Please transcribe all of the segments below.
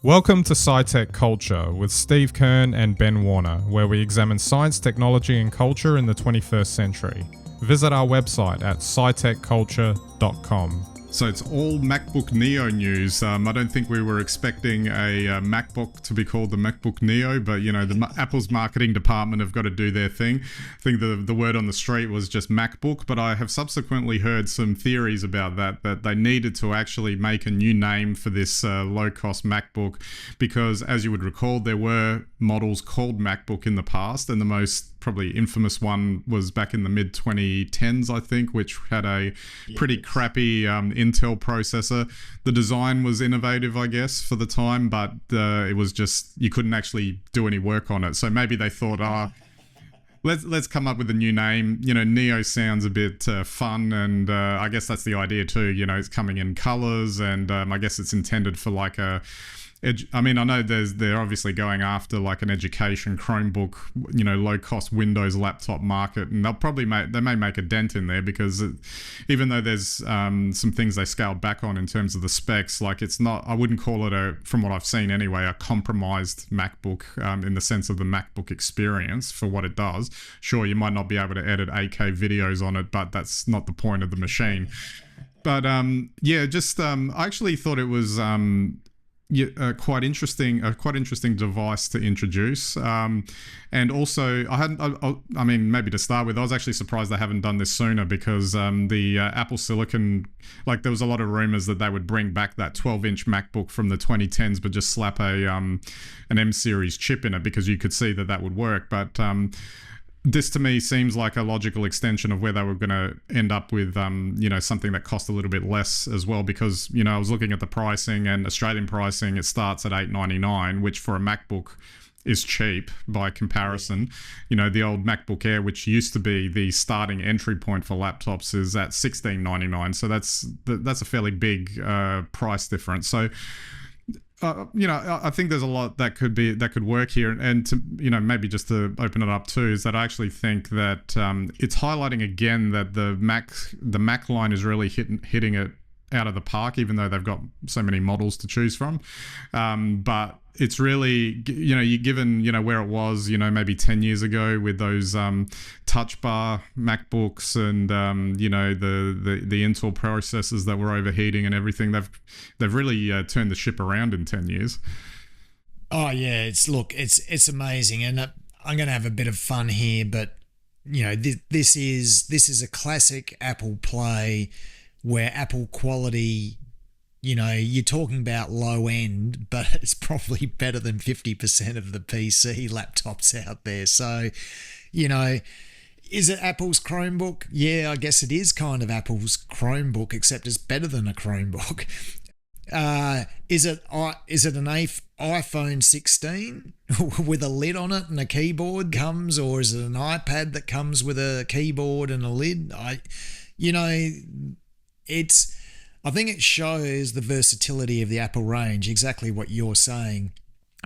Welcome to SciTech Culture with Steve Kern and Ben Warner, where we examine science, technology and culture in the 21st century. Visit our website at scitechculture.com. So it's all MacBook Neo news. I don't think we were expecting a MacBook to be called the MacBook Neo, but you know, Apple's marketing department have got to do their thing. I think the word on the street was just MacBook, but I have subsequently heard some theories about that they needed to actually make a new name for this low-cost MacBook, because as you would recall, there were models called MacBook in the past, and the most probably infamous one was back in the mid-2010s, I think, which had a pretty crappy Intel processor. The design was innovative, I guess, for the time, but it was just, you couldn't actually do any work on it. So maybe they thought, let's come up with a new name. You know, Neo sounds a bit fun, and I guess that's the idea too. You know, it's coming in colors, and I guess it's intended for like a... I mean, I know they're obviously going after like an education Chromebook, you know, low-cost Windows laptop market, and they may make a dent in there, because even though there's some things they scaled back on in terms of the specs, like it's not, I wouldn't call it from what I've seen anyway, a compromised MacBook in the sense of the MacBook experience for what it does. Sure, you might not be able to edit 8K videos on it, but that's not the point of the machine. But I actually thought it was quite interesting device to introduce, and also I mean, maybe to start with, I was actually surprised they haven't done this sooner, because the Apple Silicon, like there was a lot of rumors that they would bring back that 12-inch MacBook from the 2010s, but just slap an M series chip in it, because you could see that would work. But this to me seems like a logical extension of where they were going to end up with, you know, something that cost a little bit less as well, because, you know, I was looking at the pricing, and Australian pricing, it starts at $899, which for a MacBook is cheap by comparison. You know, the old MacBook Air, which used to be the starting entry point for laptops, is at $1699. So that's a fairly big price difference. So you know, I think there's a lot that could work here, and to, you know, maybe just to open it up too, is that I actually think that it's highlighting again that the Mac line is really hitting it out of the park, even though they've got so many models to choose from. But it's really, you know, given, you know, where it was, you know, maybe 10 years ago with those touch bar MacBooks, and you know, the Intel processors that were overheating and everything, they've really turned the ship around in 10 years. Oh yeah, it's amazing, and I'm going to have a bit of fun here, but you know, this is a classic Apple play, where Apple quality, you know, you're talking about low end, but it's probably better than 50% of the PC laptops out there. So, you know, is it Apple's Chromebook? Yeah, I guess it is kind of Apple's Chromebook, except it's better than a Chromebook. Is it an iPhone 16 with a lid on it and a keyboard comes, or is it an iPad that comes with a keyboard and a lid? I think it shows the versatility of the Apple range, exactly what you're saying.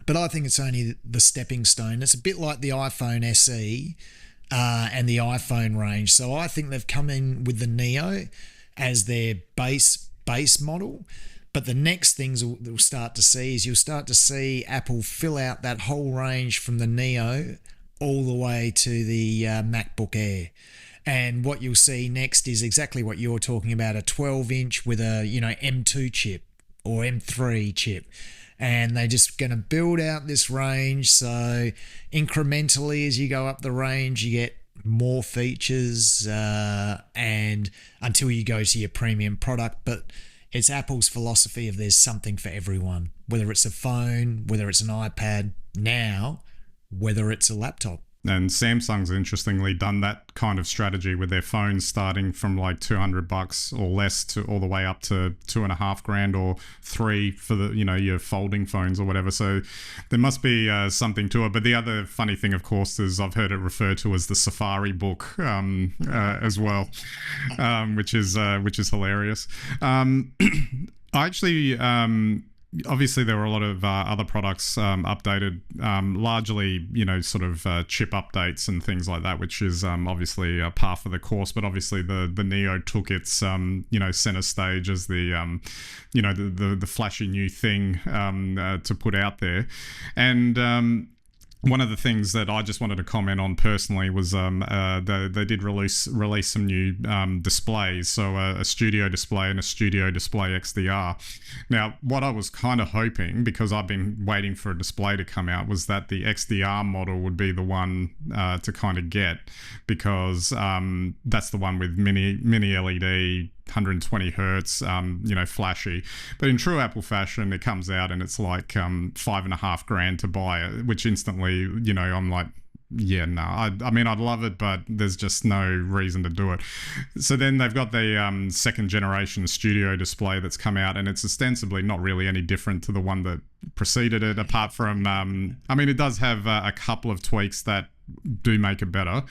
But I think it's only the stepping stone. It's a bit like the iPhone SE and the iPhone range. So I think they've come in with the Neo as their base model. But the next things we'll start to see is you'll start to see Apple fill out that whole range from the Neo all the way to the MacBook Air. And what you'll see next is exactly what you're talking about, a 12-inch with a, you know, M2 chip or M3 chip. And they're just going to build out this range. So incrementally, as you go up the range, you get more features and until you go to your premium product. But it's Apple's philosophy of there's something for everyone, whether it's a phone, whether it's an iPad, now, whether it's a laptop. And Samsung's interestingly done that kind of strategy with their phones starting from like $200 or less to all the way up to $2,500 or $3,000 for the, you know, your folding phones or whatever. So there must be something to it. But the other funny thing, of course, is I've heard it referred to as the Safari book as well, which is hilarious. I actually obviously there were a lot of other products updated, largely, sort of chip updates and things like that, which is obviously par for the course. But obviously the Neo took its, center stage as the flashy new thing to put out there. And one of the things that I just wanted to comment on personally was they did release some new displays, so a studio display and a studio display XDR. Now, what I was kind of hoping, because I've been waiting for a display to come out, was that the XDR model would be the one to kind of get, because that's the one with mini LED, 120 hertz, flashy. But in true Apple fashion, it comes out and it's like $5,500 to buy it, which instantly, I'm like, yeah, no. I mean, I'd love it, but there's just no reason to do it. So then they've got the second generation studio display that's come out, and it's ostensibly not really any different to the one that preceded it, apart from, it does have a couple of tweaks that do make it better,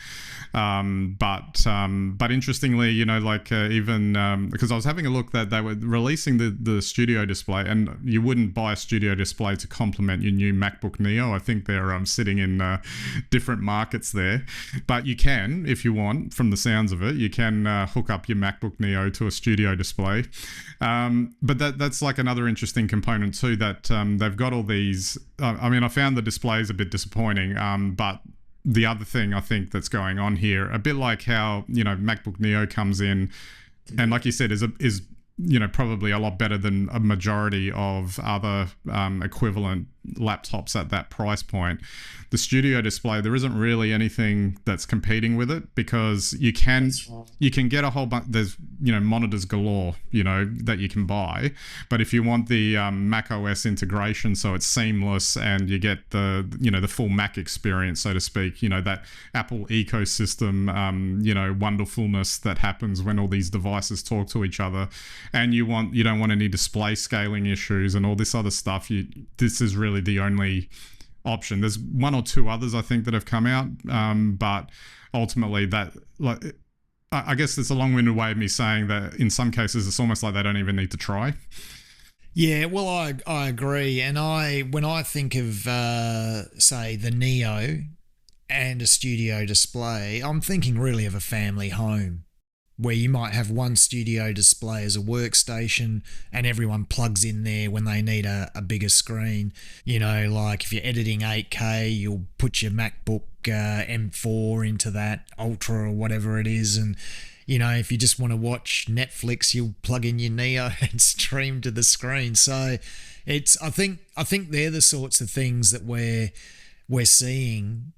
but interestingly, even because I was having a look that they were releasing the studio display, and you wouldn't buy a studio display to complement your new MacBook Neo. I think they're sitting in different markets there, but you can, if you want, from the sounds of it, you can hook up your MacBook Neo to a studio display. But that's like another interesting component too, that they've got all these. I found the displays a bit disappointing, but the other thing I think that's going on here, a bit like how, MacBook Neo comes in and, like you said, is probably a lot better than a majority of other equivalent laptops at that price point. The studio display, there isn't really anything that's competing with it, because you can get a whole bunch. There's monitors galore that you can buy, but if you want the Mac OS integration, so it's seamless and you get the full Mac experience, so to speak, that Apple ecosystem wonderfulness that happens when all these devices talk to each other, and you don't want any display scaling issues and all this other stuff, this is really the only option. There's one or two others I think that have come out, but ultimately that, I guess it's a long-winded way of me saying that in some cases it's almost like they don't even need to try. Yeah, well, I agree, and when I think of say the Neo and a studio display, I'm thinking really of a family home, where you might have one studio display as a workstation and everyone plugs in there when they need a bigger screen. Like if you're editing 8K, you'll put your MacBook M4 into that, Ultra or whatever it is. And, if you just want to watch Netflix, you'll plug in your Neo and stream to the screen. So I think they're the sorts of things that we're seeing,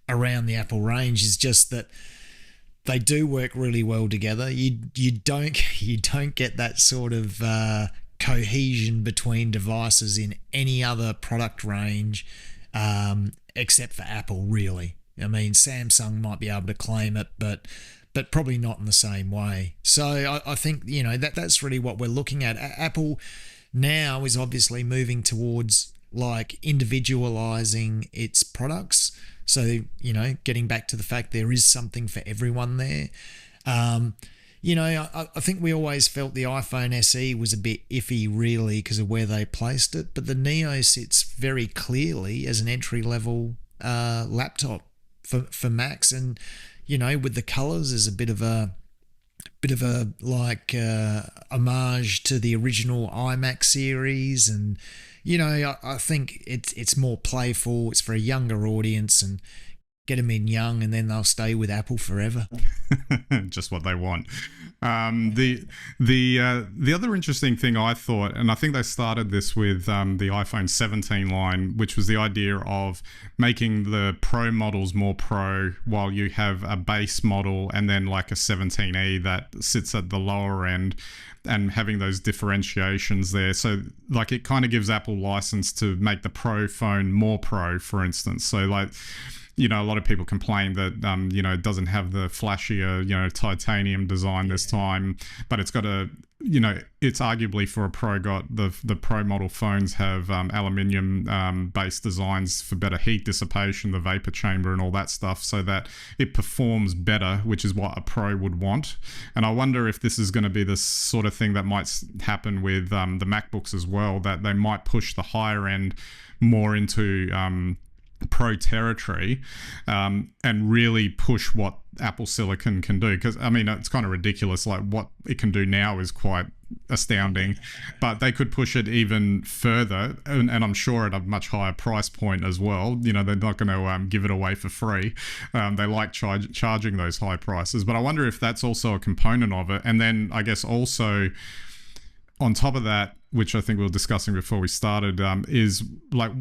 around the Apple range, is just that they do work really well together. You don't get that sort of cohesion between devices in any other product range, except for Apple, really. Samsung might be able to claim it, but probably not in the same way. So I think that's really what we're looking at. Apple now is obviously moving towards like individualizing its products. So, getting back to the fact there is something for everyone there. I think we always felt the iPhone SE was a bit iffy, really, because of where they placed it. But the Neo sits very clearly as an entry-level laptop for Macs. And, with the colours, there's a bit of a homage to the original iMac series, and I think it's more playful. It's for a younger audience, and get them in young, and then they'll stay with Apple forever. Just what they want. The other interesting thing I thought, and I think they started this with the iPhone 17 line, which was the idea of making the Pro models more Pro, while you have a base model and then like a 17E that sits at the lower end, and having those differentiations there. So like it kind of gives Apple license to make the Pro phone more Pro, for instance. So like a lot of people complain that it doesn't have the flashier titanium design this time, but it's got it's arguably for a pro got the pro model phones have aluminium based designs for better heat dissipation, the vapor chamber and all that stuff, so that it performs better, which is what a pro would want. And I wonder if this is going to be the sort of thing that might happen with the MacBooks as well, that they might push the higher end more into pro territory and really push what Apple Silicon can do, because I mean it's kind of ridiculous. Like what it can do now is quite astounding, but they could push it even further, and I'm sure at a much higher price point as well. They're not going to give it away for free. They like charging those high prices, but I wonder if that's also a component of it. And then I guess also on top of that, which I think we were discussing before we started, is like,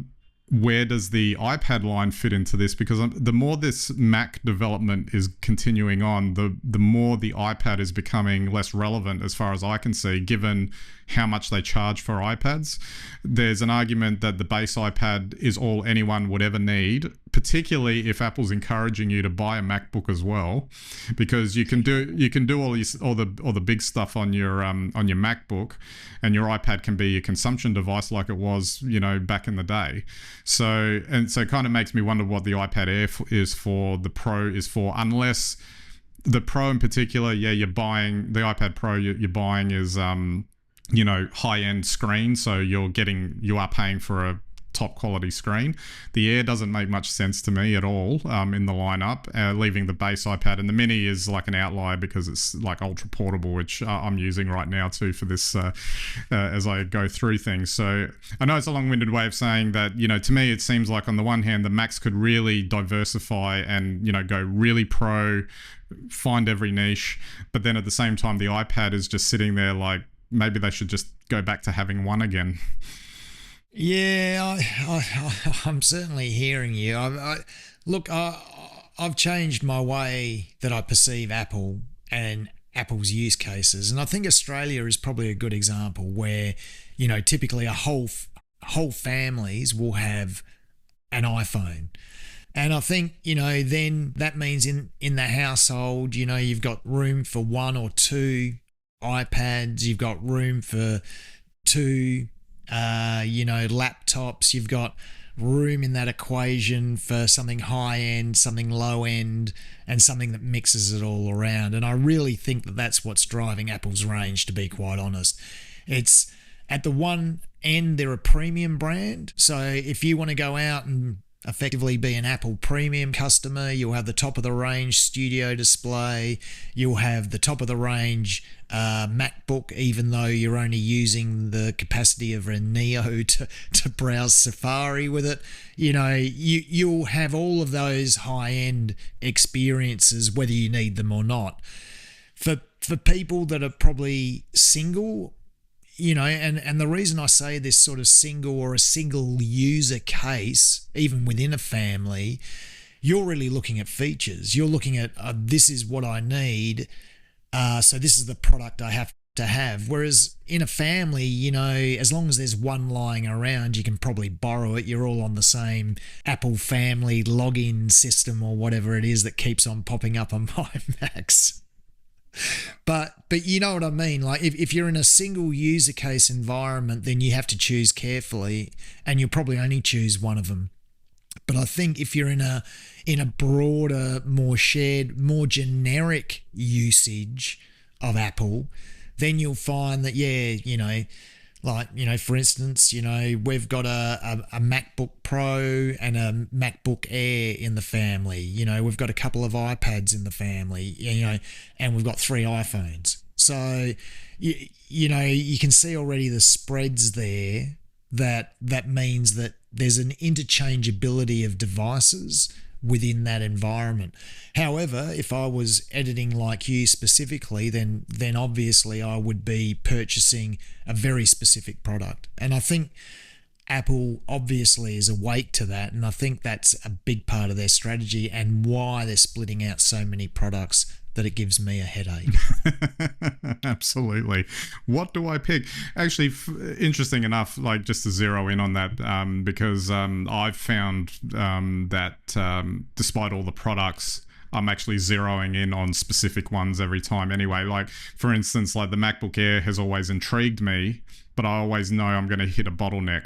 where does the iPad line fit into this? Because the more this Mac development is continuing on, the more the iPad is becoming less relevant as far as I can see, given how much they charge for iPads. There's an argument that the base iPad is all anyone would ever need, particularly if Apple's encouraging you to buy a MacBook as well, because you can do all the big stuff on your MacBook, and your iPad can be a consumption device like it was back in the day. So it kind of makes me wonder what the iPad Air is for, the Pro is for, unless the Pro in particular, you're buying the iPad Pro, you're buying is high-end screen, so you are paying for a top quality screen. The Air doesn't make much sense to me at all in the lineup, leaving the base iPad, and the Mini is like an outlier because it's like ultra portable, which I'm using right now too for this as I go through things. So I know it's a long-winded way of saying that, to me it seems like on the one hand the Macs could really diversify and go really pro, find every niche, but then at the same time the iPad is just sitting there like maybe they should just go back to having one again. Yeah, I'm certainly hearing you. I've changed my way that I perceive Apple and Apple's use cases, and I think Australia is probably a good example where, typically a whole families will have an iPhone. And I think, then that means in the household, you've got room for one or two iPads, you've got room for two laptops, you've got room in that equation for something high end, something low end, and something that mixes it all around. And I really think that that's what's driving Apple's range, to be quite honest. It's at the one end, they're a premium brand. So if you want to go out and effectively be an Apple premium customer, you'll have the top of the range studio display, you'll have the top of the range MacBook, even though you're only using the capacity of a Neo to browse Safari with it. You'll have all of those high-end experiences, whether you need them or not. For people that are probably single, and the reason I say this sort of single or a single user case, even within a family, you're really looking at features. You're looking at, this is what I need, so this is the product I have to have. Whereas in a family, as long as there's one lying around, you can probably borrow it. You're all on the same Apple family login system or whatever it is that keeps on popping up on my Macs. But you know what I mean? Like if you're in a single user case environment, then you have to choose carefully, and you'll probably only choose one of them. But I think if you're in a broader, more shared, more generic usage of Apple, then you'll find that, for instance, we've got a MacBook Pro and a MacBook Air in the family. We've got a couple of iPads in the family, and we've got 3 iPhones. So, you can see already the spreads there that means that there's an interchangeability of devices within that environment. However, if I was editing like you specifically, then obviously I would be purchasing a very specific product. And I think Apple obviously is awake to that, and I think that's a big part of their strategy and why they're splitting out so many products that it gives me a headache. Absolutely. What do I pick? Actually, interesting enough, like just to zero in on that, because I've found that despite all the products, I'm actually zeroing in on specific ones every time anyway. Like, for instance, like the MacBook Air has always intrigued me, but I always know I'm going to hit a bottleneck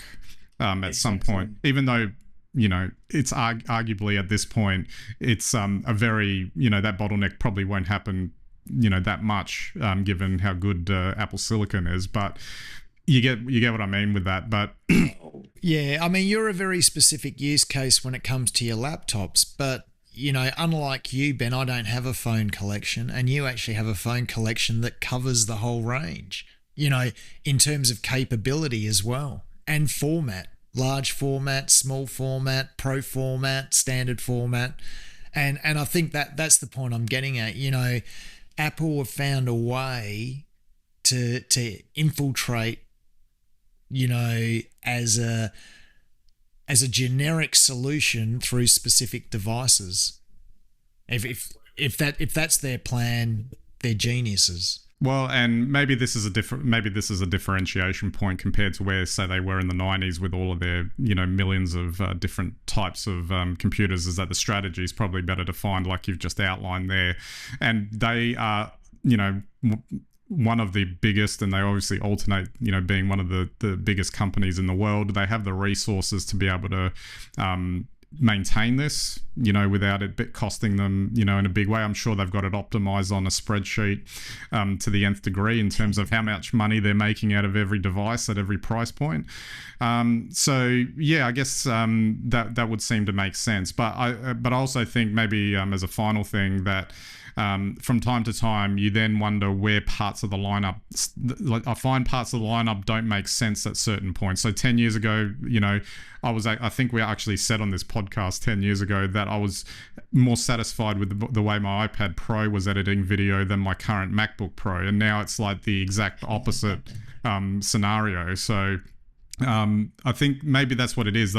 at some point, even though, you know, it's arguably at this point, it's a very, you know, that bottleneck probably won't happen, you know, that much, given how good Apple Silicon is. But you get what I mean with that. But yeah, I mean, you're a very specific use case when it comes to your laptops. But, you know, unlike you, Ben, I don't have a phone collection, and you actually have a phone collection that covers the whole range, you know, in terms of capability as well, and format. Large format, small format, pro format, standard format. And I think that's the point I'm getting at. You know, Apple have found a way to infiltrate, you know, as a generic solution through specific devices. If that's their plan, they're geniuses. Well, and maybe this is a differentiation point compared to where, say, they were in the 90s with all of their, you know, millions of different types of computers, is that the strategy is probably better defined, like you've just outlined there. And they are, you know, one of the biggest, and they obviously alternate, you know, being one of the biggest companies in the world. They have the resources to be able to maintain this, you know, without it costing them, you know, in a big way. I'm sure they've got it optimized on a spreadsheet to the nth degree in terms of how much money they're making out of every device at every price point. So yeah, I guess that would seem to make sense. But I also think maybe as a final thing that from time to time, you then wonder where parts of the lineup, like I find parts of the lineup don't make sense at certain points. So 10 years ago, you know, I think we actually said on this podcast 10 years ago that I was more satisfied with the way my iPad Pro was editing video than my current MacBook Pro. And now it's like the exact opposite scenario. So I think maybe that's what it is.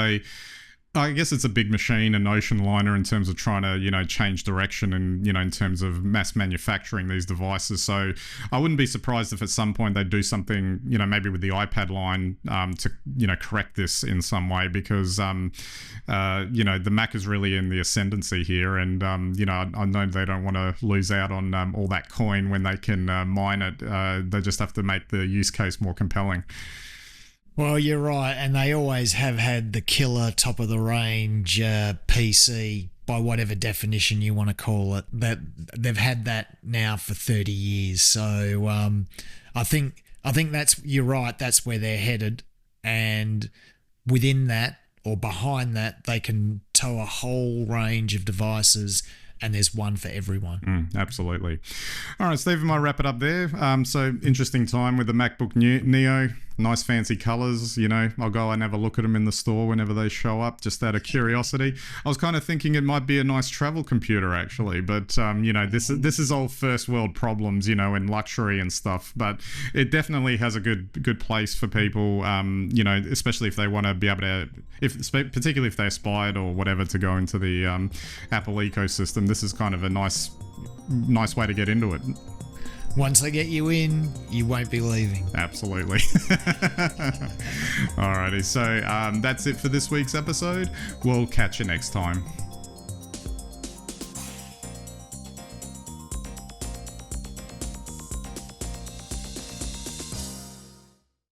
I guess it's a big machine, an ocean liner in terms of trying to, you know, change direction and, you know, in terms of mass manufacturing these devices. So I wouldn't be surprised if at some point they do something, you know, maybe with the iPad line to, you know, correct this in some way, because, you know, the Mac is really in the ascendancy here. And, you know, I know they don't want to lose out on all that coin when they can mine it. They just have to make the use case more compelling. Well, you're right, and they always have had the killer top of the range PC, by whatever definition you want to call it. That they've had that now for 30 years. So I think you're right. That's where they're headed, and within that or behind that, they can tow a whole range of devices. And there's one for everyone. Absolutely. All right, Steve, I might wrap it up there. So interesting time with the MacBook Neo. Nice fancy colors, you know. I'll go and have a look at them in the store whenever they show up, just out of curiosity. I was kind of thinking it might be a nice travel computer, actually. But, you know, this is all first world problems, you know, and luxury and stuff. But it definitely has a good place for people, you know, especially if they want to be able to, particularly if they aspired or whatever to go into the Apple ecosystem. This is kind of a nice way to get into it. Once they get you in, you won't be leaving. Absolutely. Alrighty, so that's it for this week's episode. We'll catch you next time.